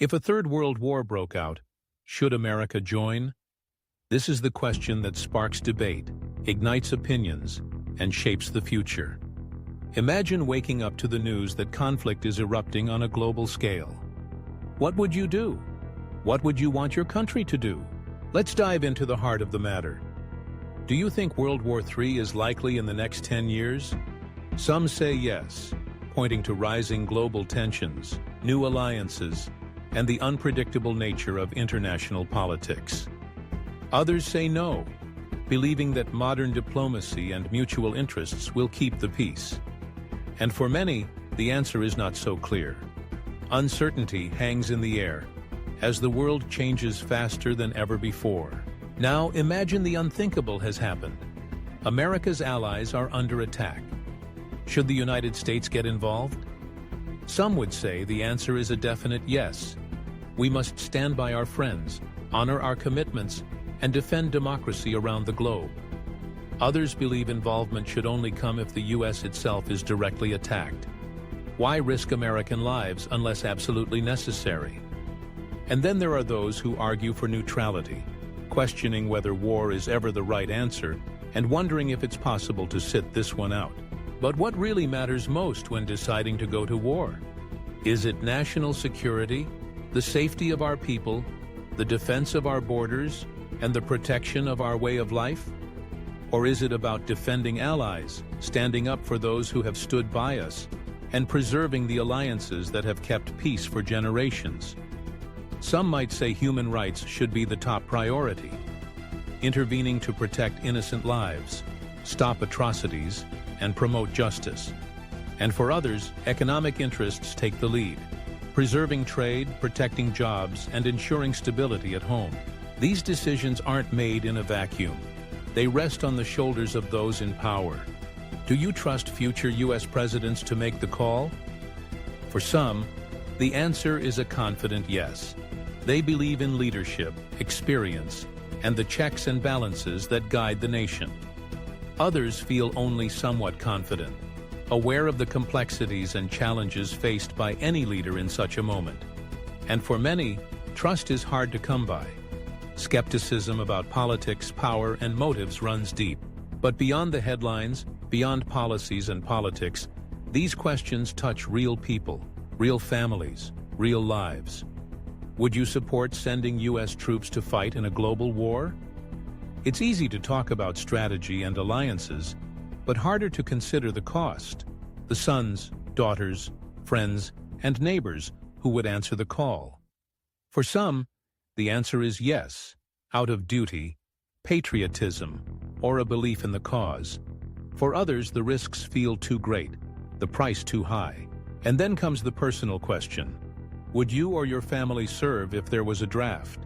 If a third world war broke out, should America join? This is the question that sparks debate, ignites opinions, and shapes the future. Imagine waking up to the news that conflict is erupting on a global scale. What would you do? What would you want your country to do? Let's dive into the heart of the matter. Do you think World War III is likely in the next 10 years? Some say yes, pointing to rising global tensions, new alliances, and the unpredictable nature of international politics. Others say no, believing that modern diplomacy and mutual interests will keep the peace. And for many, the answer is not so clear. Uncertainty hangs in the air, as the world changes faster than ever before. Now imagine the unthinkable has happened. America's allies are under attack. Should the United States get involved? Some would say the answer is a definite yes. We must stand by our friends, honor our commitments, and defend democracy around the globe. Others believe involvement should only come if the U.S. itself is directly attacked. Why risk American lives unless absolutely necessary? And then there are those who argue for neutrality, questioning whether war is ever the right answer and wondering if it's possible to sit this one out. But what really matters most when deciding to go to war? Is it national security, the safety of our people, the defense of our borders, and the protection of our way of life? Or is it about defending allies, standing up for those who have stood by us, and preserving the alliances that have kept peace for generations? Some might say human rights should be the top priority, intervening to protect innocent lives, stop atrocities, and promote justice. And for others, economic interests take the lead, preserving trade, protecting jobs, and ensuring stability at home. These decisions aren't made in a vacuum. They rest on the shoulders of those in power. Do you trust future U.S. presidents to make the call? For some, the answer is a confident yes. They believe in leadership, experience, and the checks and balances that guide the nation. Others feel only somewhat confident, aware of the complexities and challenges faced by any leader in such a moment. And for many, trust is hard to come by. Skepticism about politics, power, and motives runs deep. But beyond the headlines, beyond policies and politics, these questions touch real people, real families, real lives. Would you support sending U.S. troops to fight in a global war? It's easy to talk about strategy and alliances, but harder to consider the cost. The sons, daughters, friends, and neighbors who would answer the call. For some, the answer is yes, out of duty, patriotism, or a belief in the cause. For others, the risks feel too great, the price too high. And then comes the personal question. Would you or your family serve if there was a draft?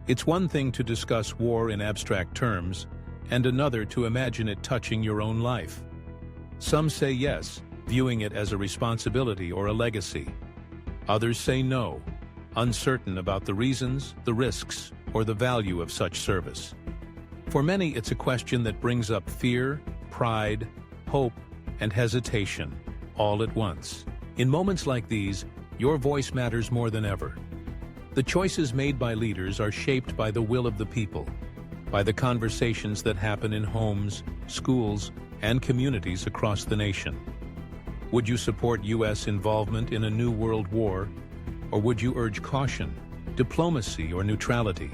It's one thing to discuss war in abstract terms, and another to imagine it touching your own life. Some say yes, viewing it as a responsibility or a legacy. Others say no, uncertain about the reasons, the risks, or the value of such service. For many, it's a question that brings up fear, pride, hope, and hesitation, all at once. In moments like these, your voice matters more than ever. The choices made by leaders are shaped by the will of the people, by the conversations that happen in homes, schools, and communities across the nation. Would you support U.S. involvement in a new world war, or would you urge caution, diplomacy, or neutrality?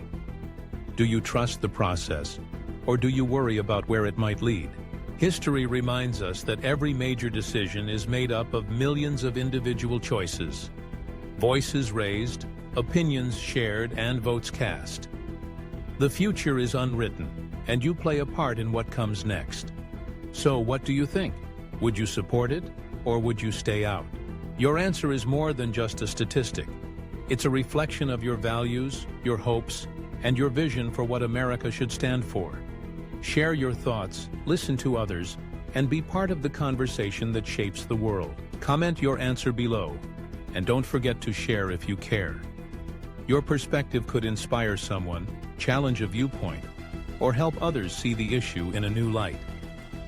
Do you trust the process, or do you worry about where it might lead? History reminds us that every major decision is made up of millions of individual choices, voices raised, opinions shared, and votes cast. The future is unwritten, and you play a part in what comes next. So what do you think? Would you support it, or would you stay out? Your answer is more than just a statistic. It's a reflection of your values, your hopes, and your vision for what America should stand for. Share your thoughts, listen to others, and be part of the conversation that shapes the world. Comment your answer below, and don't forget to share if you care. Your perspective could inspire someone, challenge a viewpoint, or help others see the issue in a new light.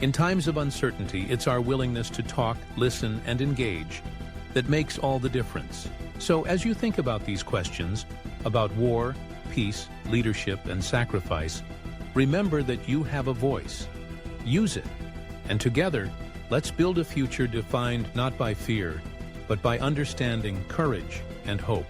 In times of uncertainty, it's our willingness to talk, listen, and engage that makes all the difference. So as you think about these questions, about war, peace, leadership, and sacrifice, remember that you have a voice. Use it. And together, let's build a future defined not by fear, but by understanding, courage, and hope.